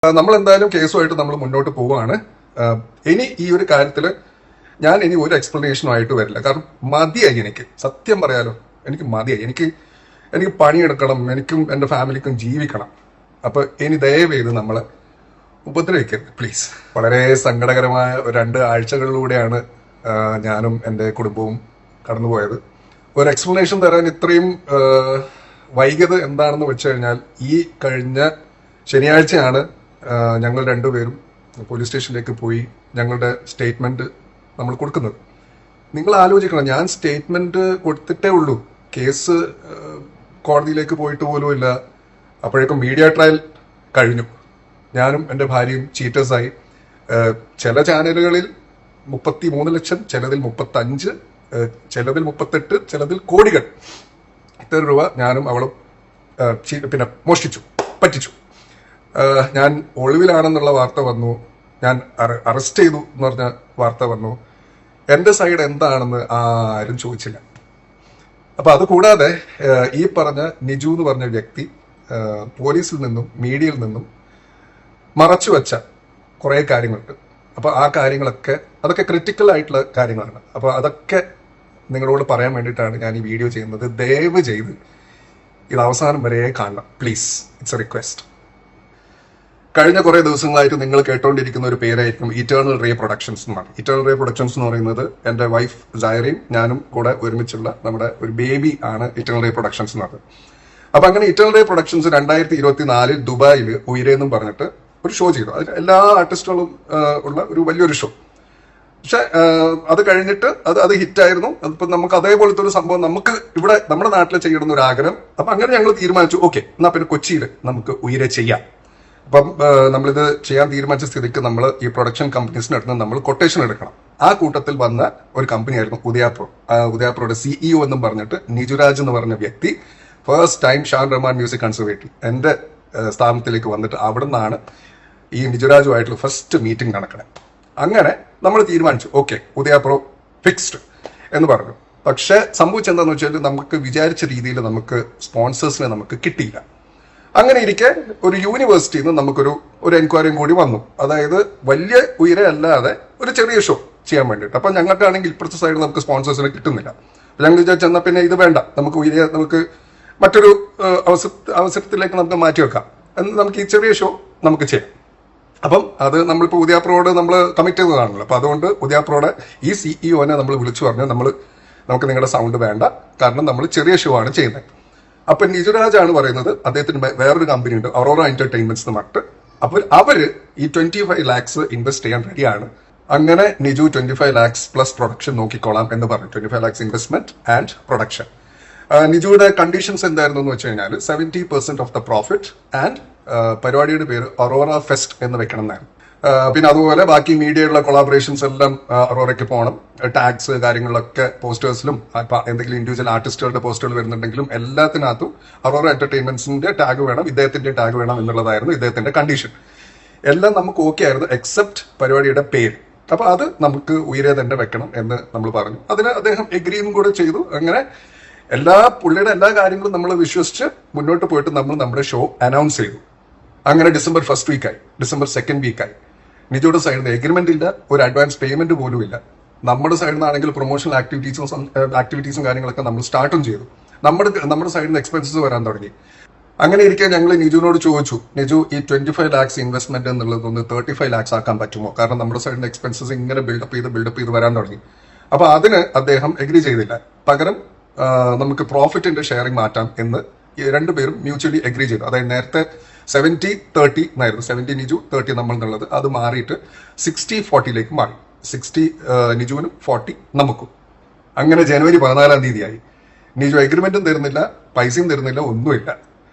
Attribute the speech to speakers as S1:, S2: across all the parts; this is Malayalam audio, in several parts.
S1: നമ്മൾ എന്തായാലും കേസുമായിട്ട് നമ്മൾ മുന്നോട്ട് പോവുകയാണ്. ഇനി ഈ ഒരു കാര്യത്തിൽ ഞാൻ ഇനി ഒരു എക്സ്പ്ലനേഷനുമായിട്ട് വരില്ല. കാരണം മതിയായി, എനിക്ക് സത്യം പറയാലോ, എനിക്ക് മതിയായി. എനിക്ക് പണിയെടുക്കണം, എനിക്കും എൻ്റെ ഫാമിലിക്കും ജീവിക്കണം. അപ്പൊ ഇനി ദയവേത് നമ്മളെ ഉപദ്രവിക്കരുത് പ്ലീസ്. വളരെ സങ്കടകരമായ 2 ആഴ്ചകളിലൂടെയാണ് ഞാനും എൻ്റെ കുടുംബവും കടന്നുപോയത്. ഒരു എക്സ്പ്ലനേഷൻ തരാൻ ഇത്രയും വൈകിയത് എന്താണെന്ന് വെച്ച് കഴിഞ്ഞാൽ, ഈ കഴിഞ്ഞ ശനിയാഴ്ചയാണ് ഞങ്ങൾ രണ്ടുപേരും പോലീസ് സ്റ്റേഷനിലേക്ക് പോയി ഞങ്ങളുടെ സ്റ്റേറ്റ്മെന്റ് നമ്മൾ കൊടുക്കുന്നത്. നിങ്ങൾ ആലോചിക്കണം, ഞാൻ സ്റ്റേറ്റ്മെന്റ് കൊടുത്തിട്ടേ ഉള്ളൂ, കേസ് കോടതിയിലേക്ക് പോയിട്ട് പോലും ഇല്ല. അപ്പോഴേക്കും മീഡിയ ട്രയൽ കഴിഞ്ഞു. ഞാനും എൻ്റെ ഭാര്യയും ചീറ്റേഴ്സായി. ചില ചാനലുകളിൽ 33 ലക്ഷം, ചിലതിൽ 35, ചിലതിൽ 38, ചിലതിൽ കോടികൾ, ഇത്ര രൂപ ഞാനും അവളും പിന്നെ മോഷ്ടിച്ചു, പറ്റിച്ചു. ഞാൻ ഒളിവിലാണെന്നുള്ള വാർത്ത വന്നു, ഞാൻ അറസ്റ്റ് ചെയ്തു എന്ന് പറഞ്ഞ വാർത്ത വന്നു. എൻ്റെ സൈഡ് എന്താണെന്ന് ആരും ചോദിച്ചില്ല. അപ്പൊ അത് കൂടാതെ ഈ പറഞ്ഞ നിജു എന്ന് പറഞ്ഞ വ്യക്തി പോലീസിൽ നിന്നും മീഡിയയിൽ നിന്നും മറച്ചു വെച്ച കുറെ കാര്യങ്ങളുണ്ട്. അപ്പൊ ആ കാര്യങ്ങളൊക്കെ അതൊക്കെ ക്രിട്ടിക്കൽ ആയിട്ടുള്ള കാര്യങ്ങളാണ്. അപ്പൊ അതൊക്കെ നിങ്ങളോട് പറയാൻ വേണ്ടിയിട്ടാണ് ഞാൻ ഈ വീഡിയോ ചെയ്യുന്നത്. ദയവ് ചെയ്ത് ഇത് അവസാനം വരെ കാണണം പ്ലീസ്, ഇറ്റ്സ് എ റിക്വസ്റ്റ്. കഴിഞ്ഞ കുറെ ദിവസങ്ങളായിട്ട് നിങ്ങൾ കേട്ടോണ്ടിരിക്കുന്ന ഒരു പേരായിരിക്കും ഇറ്റേണൽ റേ പ്രൊഡക്ഷൻസ് എന്നാണ്. ഇറ്റേണൽ റേ പ്രൊഡക്ഷൻസ് എന്ന് പറയുന്നത് എൻ്റെ വൈഫ് സൈറയും ഞാനും കൂടെ ഒരുമിച്ചുള്ള നമ്മുടെ ഒരു ബേബി ആണ് ഇറ്റേണൽ റേ പ്രൊഡക്ഷൻസ് എന്ന് പറയുന്നത്. അപ്പൊ അങ്ങനെ ഇറ്റേണൽ റേ പ്രൊഡക്ഷൻസ് 2024 ദുബായിൽ ഉയരെന്നും പറഞ്ഞിട്ട് ഒരു ഷോ ചെയ്തു. അതിൽ എല്ലാ ആർട്ടിസ്റ്റുകളും ഉള്ള ഒരു വലിയൊരു ഷോ. പക്ഷെ അത് കഴിഞ്ഞിട്ട് അത് ഹിറ്റായിരുന്നു. അതിപ്പോ നമുക്ക് അതേപോലത്തെ ഒരു സംഭവം നമുക്ക് ഇവിടെ നമ്മുടെ നാട്ടിൽ ചെയ്യണമെന്ന് ഒരു ആഗ്രഹം. അപ്പൊ അങ്ങനെ ഞങ്ങൾ തീരുമാനിച്ചു, ഓക്കെ എന്നാ പിന്നെ കൊച്ചിയിൽ നമുക്ക് ഉയരെ ചെയ്യാം. അപ്പം നമ്മളിത് ചെയ്യാൻ തീരുമാനിച്ച സ്ഥിതിക്ക് നമ്മൾ ഈ പ്രൊഡക്ഷൻ കമ്പനീസിന്റെ അടുത്ത് നമ്മൾ കൊട്ടേഷൻ എടുക്കണം. ആ കൂട്ടത്തിൽ വന്ന ഒരു കമ്പനിയായിരുന്നു ഉദയാപ്രോ. ഉദയാപ്രോയുടെ CEO എന്നും പറഞ്ഞിട്ട് നിജുരാജ് എന്ന് പറഞ്ഞ വ്യക്തി first time Shan Rahman music conservative എന്റെ സ്ഥാപനത്തിലേക്ക് വന്നിട്ട് അവിടെ നിന്നാണ് ഈ നിജുരാജുമായിട്ടുള്ള ഫസ്റ്റ് മീറ്റിംഗ് നടക്കണേ. അങ്ങനെ നമ്മൾ തീരുമാനിച്ചു, ഓക്കെ ഉദയാപ്രോ ഫിക്സ്ഡ് എന്ന് പറഞ്ഞു. പക്ഷെ സംഭവിച്ചെന്താന്ന് വെച്ചാൽ നമുക്ക് വിചാരിച്ച രീതിയിൽ നമുക്ക് സ്പോൺസേഴ്സിനെ നമുക്ക് കിട്ടിയില്ല. അങ്ങനെ ഇരിക്കെ ഒരു യൂണിവേഴ്സിറ്റിയിൽ നിന്ന് നമുക്കൊരു എൻക്വയറിയും കൂടി വന്നു. അതായത് വലിയ ഉയരെ അല്ലാതെ ഒരു ചെറിയ ഷോ ചെയ്യാൻ വേണ്ടിയിട്ട്. അപ്പൊ ഞങ്ങൾക്കാണെങ്കിൽ ഇപ്പുറത്തെ സൈഡിൽ നമുക്ക് സ്പോൺസേഴ്സിനെ കിട്ടുന്നില്ല. ഞങ്ങൾ വിചാരിച്ചെന്നാൽ പിന്നെ ഇത് വേണ്ട, നമുക്ക് ഉയരെ നമുക്ക് മറ്റൊരു അവസരത്തിലേക്ക് നമുക്ക് മാറ്റി വെക്കാം, എന്ന് നമുക്ക് ഈ ചെറിയ ഷോ നമുക്ക് ചെയ്യാം. അപ്പം അത് നമ്മളിപ്പോൾ ഉദയാപ്രോട് നമ്മൾ കമ്മിറ്റ് ചെയ്തതാണല്ലോ. അപ്പൊ അതുകൊണ്ട് ഉദയാപ്രോയുടെ ഈ CEOനെ നമ്മൾ വിളിച്ചു പറഞ്ഞു, നമുക്ക് നിങ്ങളുടെ സൗണ്ട് വേണ്ട, കാരണം നമ്മൾ ചെറിയ ഷോ ആണ് ചെയ്യുന്നത്. അപ്പൊ നിജുരാജാണ് പറയുന്നത് അദ്ദേഹത്തിന് വേറൊരു കമ്പനി ഉണ്ട്, അറോറ എന്റർടൈൻമെന്റ്സ് എന്ന് പറഞ്ഞിട്ട്. അപ്പോൾ അവര് ഈ 25 lakhs ഇൻവെസ്റ്റ് ചെയ്യാൻ റെഡിയാണ്. അങ്ങനെ നിജു 25 lakhs പ്ലസ് പ്രൊഡക്ഷൻ നോക്കിക്കോളാം എന്ന് പറഞ്ഞു. 25 lakhs ഇൻവെസ്റ്റ്മെന്റ് ആൻഡ് പ്രൊഡക്ഷൻ. നിജുയുടെ കണ്ടീഷൻസ് എന്തായിരുന്നു എന്ന് വെച്ച് കഴിഞ്ഞാൽ 70% ഓഫ് ദ പ്രോഫിറ്റ് ആൻഡ് പരിപാടിയുടെ പേര് അറോറ ഫെസ്റ്റ് എന്ന് വെക്കണം എന്നായിരുന്നു. പിന്നെ അതുപോലെ ബാക്കി മീഡിയയിലുള്ള കൊളാബറേഷൻസ് എല്ലാം അറോറയ്ക്ക് പോകണം. ടാഗ്സ് കാര്യങ്ങളിലൊക്കെ പോസ്റ്റേഴ്സിലും എന്തെങ്കിലും ഇൻഡിവിജ്വൽ ആർട്ടിസ്റ്റുകളുടെ പോസ്റ്ററുകൾ വരുന്നുണ്ടെങ്കിലും എല്ലാത്തിനകത്തും അറോറ എന്റർടൈൻമെന്റ്സിന്റെ ടാഗ് വേണം, ഇദ്ദേഹത്തിന്റെ ടാഗ് വേണം എന്നുള്ളതായിരുന്നു ഇദ്ദേഹത്തിന്റെ കണ്ടീഷൻ. എല്ലാം നമുക്ക് ഓക്കെ ആയിരുന്നു എക്സെപ്റ്റ് പരിപാടിയുടെ പേര്. അപ്പൊ അത് നമുക്ക് ഉയരെ തന്നെ വെക്കണം എന്ന് നമ്മൾ പറഞ്ഞു. അതിന് അദ്ദേഹം എഗ്രിയും കൂടെ ചെയ്തു. അങ്ങനെ പുള്ളിയുടെ എല്ലാ കാര്യങ്ങളും നമ്മൾ വിശ്വസിച്ച് മുന്നോട്ട് പോയിട്ട് നമ്മൾ നമ്മുടെ ഷോ അനൗൺസ് ചെയ്തു. അങ്ങനെ ഡിസംബർ 1st വീക്കായി, ഡിസംബർ 2nd വീക്കായി. നിജയുടെ സൈഡിൽ നിന്ന് എഗ്രിമെന്റ് ഇല്ല, ഒരു അഡ്വാൻസ് പേയ്മെന്റ് പോലും ഇല്ല. നമ്മുടെ സൈഡിൽ നിന്നാണെങ്കിൽ പ്രൊമോഷണൽ ആക്ടിവിറ്റീസും കാര്യങ്ങളൊക്കെ നമ്മൾ സ്റ്റാർട്ടും ചെയ്തു. നമ്മുടെ സൈഡിൽ നിന്ന് എക്സ്പെൻസസ് വരാൻ തുടങ്ങി. അങ്ങനെ ഇരിക്കെ ഞങ്ങൾ നിജുവിനോട് ചോദിച്ചു, നിജു ഈ 25 lakhs ഇൻവെസ്റ്റ്മെന്റ് എന്നുള്ളതൊന്ന് 35 lakhs ആക്കാൻ പറ്റുമോ? കാരണം നമ്മുടെ സൈഡിൽ നിന്ന് എക്സ്പെൻസസ് ഇങ്ങനെ ബിൽഡപ്പ് ചെയ്ത് വരാൻ തുടങ്ങി. അപ്പൊ അതിന് അദ്ദേഹം എഗ്രി ചെയ്തില്ല. പകരം നമുക്ക് പ്രോഫിറ്റിന്റെ ഷെയറിംഗ് മാറ്റാം എന്ന് രണ്ടുപേരും മ്യൂച്വലി എഗ്രി ചെയ്തു. അതായത് നേരത്തെ 70-30 എന്നായിരുന്നു, 70 നിജു 30 നമ്മൾ എന്നുള്ളത്, അത് മാറിയിട്ട് 60-40 മാറി. 60 നിജുവിനും 40 നമുക്കും. അങ്ങനെ ജനുവരി 14 ആയി. നിജു എഗ്രിമെന്റും തരുന്നില്ല, പൈസയും തരുന്നില്ല, ഒന്നുമില്ല.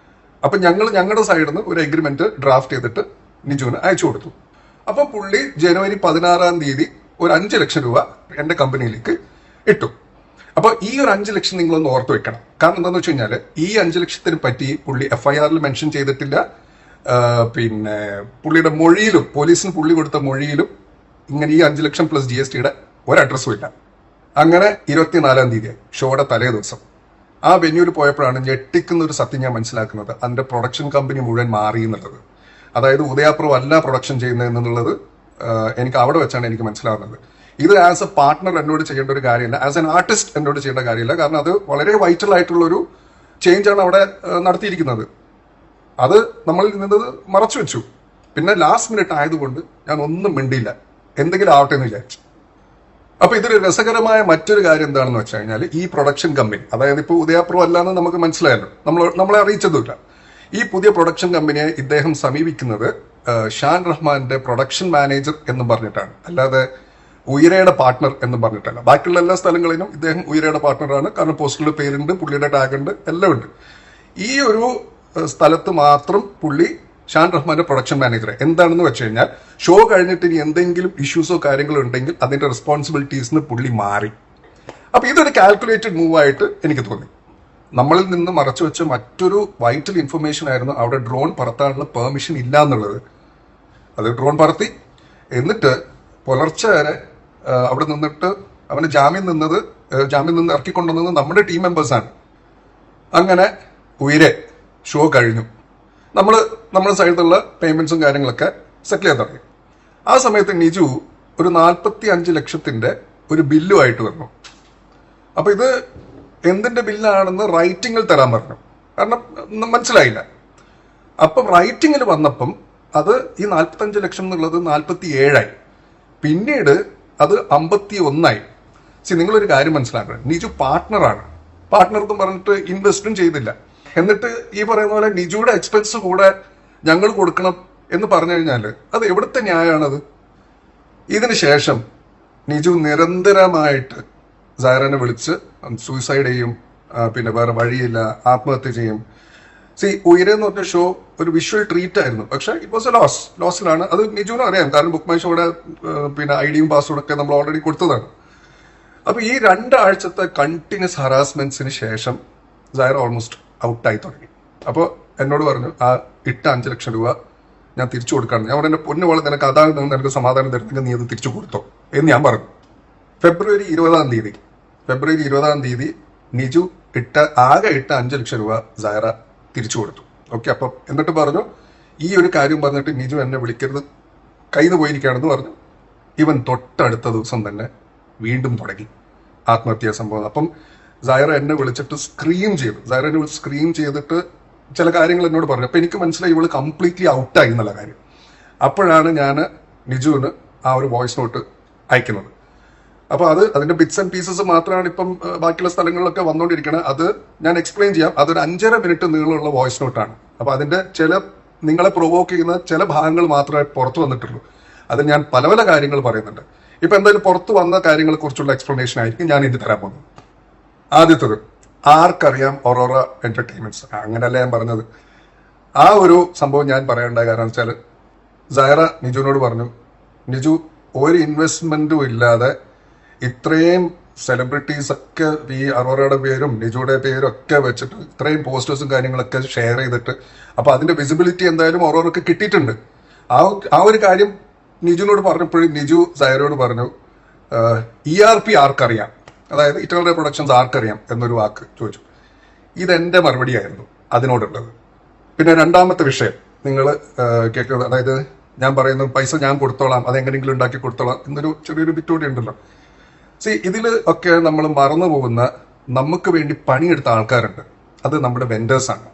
S1: അപ്പൊ ഞങ്ങളുടെ സൈഡിൽ നിന്ന് ഒരു എഗ്രിമെന്റ് ഡ്രാഫ്റ്റ് ചെയ്തിട്ട് നിജുവിന് അയച്ചു കൊടുത്തു. അപ്പൊ പുള്ളി ജനുവരി 16 ഒരു 5 ലക്ഷം രൂപ എന്റെ കമ്പനിയിലേക്ക് ഇട്ടു. അപ്പൊ ഈ ഒരു 5 ലക്ഷം നിങ്ങളൊന്ന് ഓർത്ത് വെക്കണം. കാരണം എന്താണെന്ന് വെച്ച് കഴിഞ്ഞാൽ ഈ 5 ലക്ഷത്തിനെ പറ്റി പുള്ളി FIRൽ മെൻഷൻ ചെയ്തിട്ടില്ല. പിന്നെ പുള്ളിയുടെ മൊഴിയിലും, പോലീസിന് പുള്ളി കൊടുത്ത മൊഴിയിലും ഇങ്ങനെ ഈ 5 ലക്ഷം പ്ലസ് GSTയുടെ ഒരു അഡ്രസ്സും ഇല്ല. അങ്ങനെ 24 ഷോയുടെ തലേ ദിവസം ആ വെന്യൂവിൽ പോയപ്പോഴാണ് ഞെട്ടിക്കുന്ന ഒരു സത്യം ഞാൻ മനസ്സിലാക്കുന്നത്. അതിന്റെ പ്രൊഡക്ഷൻ കമ്പനി മുഴുവൻ മാറി എന്നുള്ളത്. അതായത് ഉദയാപ്രോ അല്ല പ്രൊഡക്ഷൻ ചെയ്യുന്നതെന്നുള്ളത് എനിക്ക് അവിടെ വെച്ചാണ് എനിക്ക് മനസ്സിലാവുന്നത്. ഇത് ആസ് എ പാർട്ട്ണർ എന്നോട് ചെയ്യേണ്ട ഒരു കാര്യമില്ല, ആസ് എൻ ആർട്ടിസ്റ്റ് എന്നോട് ചെയ്യേണ്ട കാര്യമില്ല. കാരണം അത് വളരെ വൈറ്റൽ ആയിട്ടുള്ളൊരു ചേഞ്ചാണ് അവിടെ നടത്തിയിരിക്കുന്നത്. അത് നമ്മളിൽ നിന്നത് മറച്ചു വെച്ചു. പിന്നെ ലാസ്റ്റ് മിനിറ്റ് ആയതുകൊണ്ട് ഞാൻ ഒന്നും മിണ്ടിയില്ല, എന്തെങ്കിലും ആവട്ടെ എന്ന് വിചാരിച്ചു. അപ്പൊ ഇതിൽ രസകരമായ മറ്റൊരു കാര്യം എന്താണെന്ന് വെച്ച് കഴിഞ്ഞാൽ, ഈ പ്രൊഡക്ഷൻ കമ്പനി, അതായത് ഇപ്പോൾ ഉദയാപ്രോ അല്ലാന്ന് നമുക്ക് മനസ്സിലായല്ലോ, നമ്മളെ അറിയിച്ചതുമില്ല. ഈ പുതിയ പ്രൊഡക്ഷൻ കമ്പനിയെ ഇദ്ദേഹം സമീപിക്കുന്നത് ഷാൻ റഹ്മാന്റെ പ്രൊഡക്ഷൻ മാനേജർ എന്ന് പറഞ്ഞിട്ടാണ്, അല്ലാതെ ഉയരയുടെ പാർട്ട്ണർ എന്ന് പറഞ്ഞിട്ടല്ല. ബാക്കിയുള്ള എല്ലാ സ്ഥലങ്ങളിലും ഇദ്ദേഹം ഉയരയുടെ പാർട്ട്ണറാണ്. കാരണം പോസ്റ്ററിൽ പേരുണ്ട്, പുള്ളിയുടെ ടാഗ് ഉണ്ട്, എല്ലാം ഉണ്ട്. ഈ ഒരു സ്ഥലത്ത് മാത്രം പുള്ളി ഷാൻ റഹ്മാന്റെ പ്രൊഡക്ഷൻ മാനേജർ. എന്താണെന്ന് വെച്ച് കഴിഞ്ഞാൽ, ഷോ കഴിഞ്ഞിട്ട് ഇനി എന്തെങ്കിലും ഇഷ്യൂസോ കാര്യങ്ങളോ ഉണ്ടെങ്കിൽ അതിന്റെ റെസ്പോൺസിബിലിറ്റീസിന് പുള്ളി മാറി. അപ്പൊ ഇതൊരു കാൽക്കുലേറ്റഡ് മൂവ് ആയിട്ട് എനിക്ക് തോന്നി. നമ്മളിൽ നിന്ന് മറച്ചു വെച്ച മറ്റൊരു വൈറ്റൽ ഇൻഫർമേഷൻ ആയിരുന്നു അവിടെ ഡ്രോൺ പറത്താനുള്ള പെർമിഷൻ ഇല്ല എന്നുള്ളത്. അത് ഡ്രോൺ പറത്തി. എന്നിട്ട് പുലർച്ചെ വരെ അവിടെ നിന്നിട്ട് അവന് ജാമ്യം നിന്ന് ഇറക്കിക്കൊണ്ടുവന്നത് നമ്മുടെ ടീം മെമ്പേഴ്സാണ്. അങ്ങനെ ഉയരെ ഷോ കഴിഞ്ഞു. നമ്മുടെ സൈഡിലുള്ള പേയ്മെന്റ്സും കാര്യങ്ങളൊക്കെ സെറ്റിൽ ചെയ്ത് തുടങ്ങി. ആ സമയത്ത് നിജു ഒരു 45 ലക്ഷത്തിന്റെ ഒരു ബില്ലുമായിട്ട് വന്നു. അപ്പൊ ഇത് എന്തിന്റെ ബില്ലാണെന്ന് റൈറ്റിംഗിൽ തരാൻ പറഞ്ഞു. കാരണം മനസ്സിലായില്ല. അപ്പം റൈറ്റിംഗിൽ വന്നപ്പം അത് ഈ 45 ലക്ഷം എന്നുള്ളത് 47ആയി. പിന്നീട് അത് 51ആയി. നിങ്ങളൊരു കാര്യം മനസ്സിലാക്കണം, നിജു പാർട്ട്ണറാണ്. പാർട്ട്ണർ എന്ന് പറഞ്ഞിട്ട് ഇൻവെസ്റ്റും ചെയ്തില്ല. എന്നിട്ട് ഈ പറയുന്ന പോലെ നിജുയുടെ എക്സ്പെൻസ് കൂടെ ഞങ്ങൾ കൊടുക്കണം എന്ന് പറഞ്ഞു കഴിഞ്ഞാൽ അത് എവിടുത്തെ ന്യായമാണത്? ഇതിന് ശേഷം നിജു നിരന്തരമായിട്ട് സൈറനെ വിളിച്ച് സൂയിസൈഡ് ചെയ്യും, പിന്നെ വേറെ വഴിയില്ല, ആത്മഹത്യ ചെയ്യും. ഉയരെ എന്ന് പറഞ്ഞ ഷോ ഒരു വിഷ്വൽ ട്രീറ്റ് ആയിരുന്നു. പക്ഷെ ഇറ്റ് വാസ് എ ലോസിലാണ്. അത് നിജുവിനും അറിയാം. കാരണം ബുക്ക് മൈ ഷോയുടെ പിന്നെ ഐഡിയും പാസ്വേഡും ഒക്കെ നമ്മൾ ഓൾറെഡി കൊടുത്തതാണ്. അപ്പൊ ഈ 2 ആഴ്ചത്തെ കണ്ടിന്യൂസ് ഹറാസ്മെന്റ്സിന് ശേഷം സൈറ ഓൾമോസ്റ്റ് ഔട്ടായി തുടങ്ങി. അപ്പോൾ എന്നോട് പറഞ്ഞു, ആ ഇട്ട 5 ലക്ഷം രൂപ ഞാൻ തിരിച്ചു കൊടുക്കാണ്. ഞാൻ എന്റെ പൊന്നു പോലെ നിനക്ക് അതാണ് നിനക്ക് സമാധാനം തരുന്നെങ്കിൽ നീ അത് തിരിച്ചു കൊടുത്തോ എന്ന് ഞാൻ പറഞ്ഞു. ഫെബ്രുവരി 20 തീയതി നിജു ആകെ ഇട്ട 5 ലക്ഷം രൂപ സൈറ തിരിച്ചു കൊടുത്തു. ഓക്കെ. അപ്പം എന്നിട്ട് പറഞ്ഞു, ഈ ഒരു കാര്യം പറഞ്ഞിട്ട് നിജു എന്നെ വിളിക്കരുത്, കയ്യിൽ നിന്ന് പോയിരിക്കുകയാണെന്ന് പറഞ്ഞു. ഇവൻ തൊട്ടടുത്ത ദിവസം തന്നെ വീണ്ടും തുടങ്ങി ആത്മഹത്യാ സംഭവം. അപ്പം സൈറ എന്നെ വിളിച്ചിട്ട് സ്ക്രീം ചെയ്തിട്ട് ചില കാര്യങ്ങൾ എന്നോട് പറഞ്ഞു. അപ്പൊ എനിക്ക് മനസ്സിലായി ഇവള് കംപ്ലീറ്റ്ലി ഔട്ടായി എന്നുള്ള കാര്യം. അപ്പോഴാണ് ഞാൻ നിജുവിന് ആ ഒരു വോയിസ് നോട്ട് അയക്കുന്നത്. അപ്പൊ അതിന്റെ ബിറ്റ്സ് ആൻഡ് പീസസ് മാത്രമാണ് ഇപ്പം ബാക്കിയുള്ള സ്ഥലങ്ങളിലൊക്കെ വന്നുകൊണ്ടിരിക്കുന്നത്. അത് ഞാൻ എക്സ്പ്ലെയിൻ ചെയ്യാം. അതൊരു 5.5 മിനിറ്റ് നീളമുള്ള വോയിസ് നോട്ടാണ്. അപ്പൊ അതിന്റെ നിങ്ങളെ പ്രൊവോക്ക് ചെയ്യുന്ന ചില ഭാഗങ്ങൾ മാത്രമേ പുറത്തു വന്നിട്ടുള്ളൂ. അതിൽ ഞാൻ പല പല കാര്യങ്ങൾ പറയുന്നുണ്ട്. ഇപ്പൊ എന്തായാലും പുറത്തു വന്ന കാര്യങ്ങളെ കുറിച്ചുള്ള എക്സ്പ്ലനേഷൻ ആയിരിക്കും ഞാൻ ഇത് തരാൻ പോകുന്നത്. ആദ്യത്തത്, ആർക്കറിയാം ഒറോറ എന്റർടൈൻമെന്റ്സ്? അങ്ങനെയല്ല ഞാൻ പറഞ്ഞത്. ആ ഒരു സംഭവം ഞാൻ പറയേണ്ട കാരണം വെച്ചാൽ, സൈറ നിജുവിനോട് പറഞ്ഞു, നിജു ഒരു ഇൻവെസ്റ്റ്മെന്റും ഇല്ലാതെ ഇത്രയും സെലിബ്രിറ്റീസ് ഒക്കെ ഈ അറോറയുടെ പേരും നിജുയുടെ പേരും ഒക്കെ വെച്ചിട്ട് ഇത്രയും പോസ്റ്റേഴ്സും കാര്യങ്ങളൊക്കെ ഷെയർ ചെയ്തിട്ട്, അപ്പൊ അതിന്റെ വിസിബിലിറ്റി എന്തായാലും ഓരോർക്ക് കിട്ടിയിട്ടുണ്ട്. ആ ഒരു കാര്യം നിജുവിനോട് പറഞ്ഞപ്പോഴും നിജു സൈറയോട് പറഞ്ഞു, ERP ആർക്കറിയാം, അതായത് ഇറ്റേണൽ പ്രൊഡക്ഷൻസ് ആർക്കറിയാം എന്നൊരു വാക്ക് ചോദിച്ചു. ഇതെന്റെ മറുപടിയായിരുന്നു അതിനോടുള്ളത്. പിന്നെ രണ്ടാമത്തെ വിഷയം നിങ്ങൾ കേൾക്കുന്നത്, അതായത് ഞാൻ പറയുന്നത് പൈസ ഞാൻ കൊടുത്തോളാം, അതെങ്ങനെയെങ്കിലും ഉണ്ടാക്കി കൊടുത്തോളാം എന്നൊരു ചെറിയൊരു ബിറ്റോടി ഉണ്ടല്ലോ. ഇതിൽ ഒക്കെ നമ്മൾ മറന്നു പോകുന്ന, നമുക്ക് വേണ്ടി പണിയെടുത്ത ആൾക്കാരുണ്ട്. അത് നമ്മുടെ വെൻഡേഴ്സാണ്.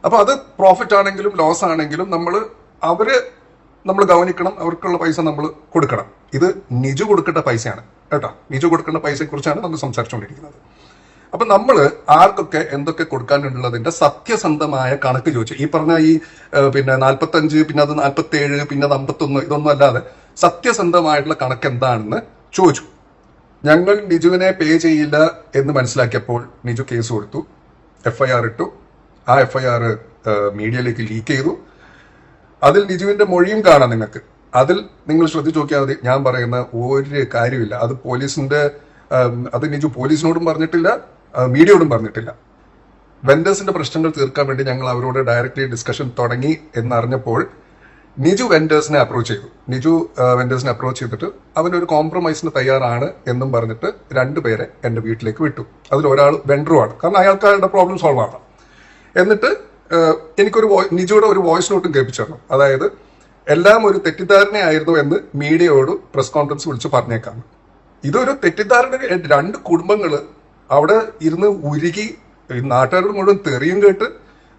S1: അപ്പൊ അത് പ്രോഫിറ്റ് ആണെങ്കിലും ലോസ് ആണെങ്കിലും നമ്മൾ ഗവനിക്കണം, അവർക്കുള്ള പൈസ നമ്മൾ കൊടുക്കണം. ഇത് നിജു കൊടുക്കേണ്ട പൈസയാണ് കേട്ടോ. നിജു കൊടുക്കേണ്ട പൈസയെ കുറിച്ചാണ് നമ്മൾ സംസാരിച്ചുകൊണ്ടിരിക്കുന്നത്. അപ്പൊ നമ്മൾ ആർക്കൊക്കെ എന്തൊക്കെ കൊടുക്കാനുള്ളതിന്റെ സത്യസന്ധമായ കണക്ക് ചോദിച്ചു. ഈ പറഞ്ഞ പിന്നെ 45, പിന്നെ അത് 47, പിന്നെ അത് 51, ഇതൊന്നും അല്ലാതെ സത്യസന്ധമായിട്ടുള്ള കണക്ക് എന്താണെന്ന് ചോദിച്ചു. ഞങ്ങൾ നിജുവിനെ പേ ചെയ്യില്ല എന്ന് മനസ്സിലാക്കിയപ്പോൾ നിജു കേസ് കൊടുത്തു, FIR ഇട്ടു. ആ FIR മീഡിയയിലേക്ക് ലീക്ക് ചെയ്തു. അതിൽ നിജുവിന്റെ മൊഴിയും കാണാം നിങ്ങൾക്ക്. അതിൽ നിങ്ങൾ ശ്രദ്ധിച്ചു നോക്കിയാൽ മതി. ഞാൻ പറയുന്ന ഒരു കാര്യമില്ല. അത് നിജു പോലീസിനോടും പറഞ്ഞിട്ടില്ല, മീഡിയയോടും പറഞ്ഞിട്ടില്ല. വെൻഡേഴ്സിന്റെ പ്രശ്നങ്ങൾ തീർക്കാൻ വേണ്ടി ഞങ്ങൾ അവരോട് ഡയറക്റ്റ്ലി ഡിസ്കഷൻ തുടങ്ങി എന്നറിഞ്ഞപ്പോൾ നിജു വെൻഡേഴ്സിനെ അപ്രോച്ച് ചെയ്തിട്ട് അവനൊരു കോംപ്രമൈസിന് തയ്യാറാണ് എന്നും പറഞ്ഞിട്ട് 2 പേരെ എന്റെ വീട്ടിലേക്ക് വിട്ടു. അതിൽ ഒരാൾ വെൻഡറുമാണ്, കാരണം അയാൾക്ക് അയാളുടെ പ്രോബ്ലം സോൾവ് ആണ്. എന്നിട്ട് എനിക്കൊരു നിജയുടെ ഒരു വോയിസ് നോട്ടും കേൾപ്പിച്ചു തരണം. അതായത് എല്ലാം ഒരു തെറ്റിദ്ധാരണയായിരുന്നു എന്ന് മീഡിയയോട് പ്രസ് കോൺഫറൻസ് വിളിച്ച് പറഞ്ഞേക്കാം. ഇതൊരു തെറ്റിദ്ധാരണ. രണ്ട് കുടുംബങ്ങള് അവിടെ ഇരുന്ന് ഉരുകി നാട്ടുകാരോട് മുഴുവൻ തെറിയും കേട്ട്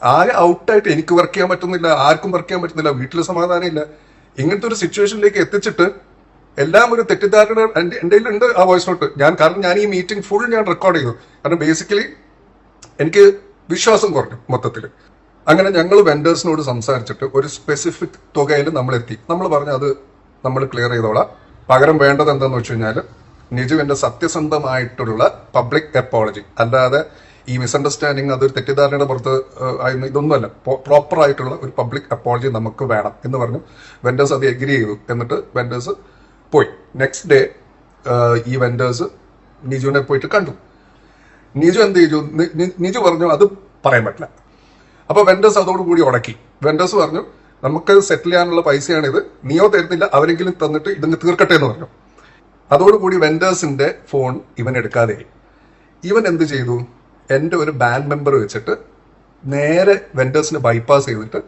S1: ആകെ ഔട്ടായിട്ട് എനിക്ക് വർക്ക് ചെയ്യാൻ പറ്റുന്നില്ല, ആർക്കും വർക്ക് ചെയ്യാൻ പറ്റുന്നില്ല, വീട്ടിൽ സമാധാനം ഇല്ല, ഇങ്ങനത്തെ ഒരു സിറ്റുവേഷനിലേക്ക് എത്തിച്ചിട്ട് എല്ലാം ഒരു തെറ്റിദ്ധാരണ. എൻ്റെ ഉണ്ട് ആ വോയിസ് നോട്ട്. കാരണം ഞാൻ ഈ മീറ്റിംഗ് ഫുൾ ഞാൻ റെക്കോർഡ് ചെയ്തു. കാരണം ബേസിക്കലി എനിക്ക് വിശ്വാസം കുറഞ്ഞു മൊത്തത്തിൽ. അങ്ങനെ ഞങ്ങൾ വെൻഡേഴ്സിനോട് സംസാരിച്ചിട്ട് ഒരു സ്പെസിഫിക് തുകയിൽ നമ്മൾ എത്തി. നമ്മൾ പറഞ്ഞു അത് നമ്മൾ ക്ലിയർ ചെയ്തോളാം. പകരം വേണ്ടത് എന്താണെന്ന് വെച്ച് കഴിഞ്ഞാൽ നിജുവിന്റെ സത്യസന്ധമായിട്ടുള്ള പബ്ലിക് അപ്പോളജി, അല്ലാതെ ഈ മിസ്അണ്ടർസ്റ്റാൻഡിങ് അതൊരു തെറ്റിദ്ധാരണയുടെ പുറത്ത് ഇതൊന്നുമല്ല, പ്രോപ്പർ ആയിട്ടുള്ള ഒരു പബ്ലിക് അപ്പോളജി നമുക്ക് വേണം എന്ന് പറഞ്ഞു. വെൻഡേഴ്സ് അത് എഗ്രി ചെയ്തു. എന്നിട്ട് വെൻഡേഴ്സ് പോയി. നെക്സ്റ്റ് ഡേ ഈ വെൻഡേഴ്സ് നിജുവിനെ പോയിട്ട് കണ്ടു. നിജു എന്ത് ചെയ്തു? നിജു പറഞ്ഞു അത് പറയാൻ പറ്റില്ല. അപ്പൊ വെൻഡേഴ്സ് അതോടുകൂടി ഉടക്കി. വെൻഡേഴ്സ് പറഞ്ഞു നമുക്ക് സെറ്റിൽ ചെയ്യാനുള്ള പൈസയാണിത്, നീയോ തരുന്നില്ല, അവരെങ്കിലും തന്നിട്ട് ഇതങ്ങ് തീർക്കട്ടെ എന്ന് പറഞ്ഞു. അതോടുകൂടി വെൻഡേഴ്സിന്റെ ഫോൺ ഇവൻ എടുക്കാതെ ഇവൻ എന്ത് ചെയ്തു? എൻ്റെ ഒരു ബാൻഡ് മെമ്പർ വെച്ചിട്ട് നേരെ വെൻഡേഴ്സിനെ ബൈപ്പാസ് ചെയ്തിട്ട്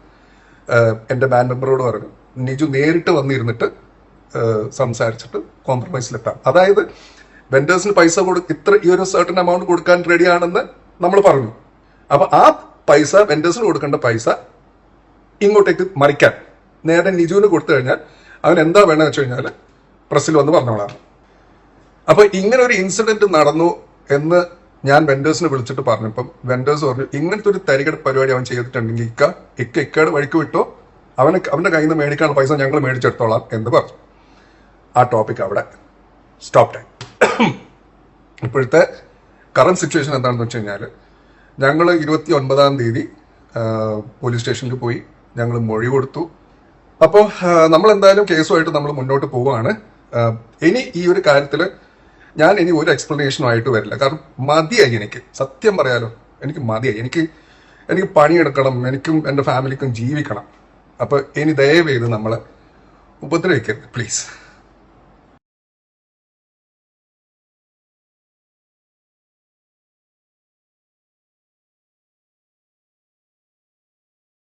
S1: എൻ്റെ ബാൻഡ് മെമ്പറോട് പറഞ്ഞു നിജു നേരിട്ട് വന്നിരുന്നിട്ട് സംസാരിച്ചിട്ട് കോംപ്രമൈസിലെത്താം. അതായത് വെൻഡേഴ്സിന് പൈസ ഈ ഒരു സർട്ടൻ എമൗണ്ട് കൊടുക്കാൻ റെഡിയാണെന്ന് നമ്മൾ പറഞ്ഞു. അപ്പൊ ആ പൈസ, വെൻഡേഴ്സിന് കൊടുക്കേണ്ട പൈസ ഇങ്ങോട്ടേക്ക് മറിക്കാൻ നേരെ നിജുവിന് കൊടുത്തു കഴിഞ്ഞാൽ അവൻ എന്താ വേണമെന്ന് വെച്ച് കഴിഞ്ഞാൽ പ്രസ്സിൽ വന്ന് പറഞ്ഞോളാണ്. അപ്പൊ ഇങ്ങനെ ഒരു ഇൻസിഡന്റ് നടന്നു എന്ന് ഞാൻ വെൻഡേഴ്സിനെ വിളിച്ചിട്ട് പറഞ്ഞപ്പം വെൻഡേഴ്സ് പറഞ്ഞു ഇങ്ങനത്തെ ഒരു തരികട പരിപാടി അവൻ ചെയ്തിട്ടുണ്ടെങ്കിൽ ഇക്കയുടെ വഴിക്ക് വിട്ടോ, അവന്റെ കയ്യിൽ നിന്ന് മേടിക്കാനുള്ള പൈസ ഞങ്ങൾ മേടിച്ചെടുത്തോളാം എന്ന് പറഞ്ഞു. ആ ടോപ്പിക് അവിടെ സ്റ്റോപ്പ് ടൈം. ഇപ്പോഴത്തെ കറന്റ് സിറ്റുവേഷൻ എന്താണെന്ന് വെച്ച് കഴിഞ്ഞാൽ ഞങ്ങൾ 29-ാം തീയതി പോലീസ് സ്റ്റേഷനിൽ പോയി ഞങ്ങൾ മൊഴി കൊടുത്തു. അപ്പോൾ നമ്മൾ എന്തായാലും കേസുമായിട്ട് നമ്മൾ മുന്നോട്ട് പോവുകയാണ്. ഇനി ഈ ഒരു കാര്യത്തിൽ ഞാൻ ഇനി ഒരു എക്സ്പ്ലനേഷനും ആയിട്ട് വരില്ല. കാരണം മതിയായി, എനിക്ക് സത്യം പറയാലോ, എനിക്ക് മതിയായി. എനിക്ക് പണിയെടുക്കണം, എനിക്കും എൻ്റെ ഫാമിലിക്കും ജീവിക്കണം. അപ്പൊ ഇനി ദയവ് ചെയ്ത് നമ്മളെ ഉപദ്രവിക്കരുത് പ്ലീസ്.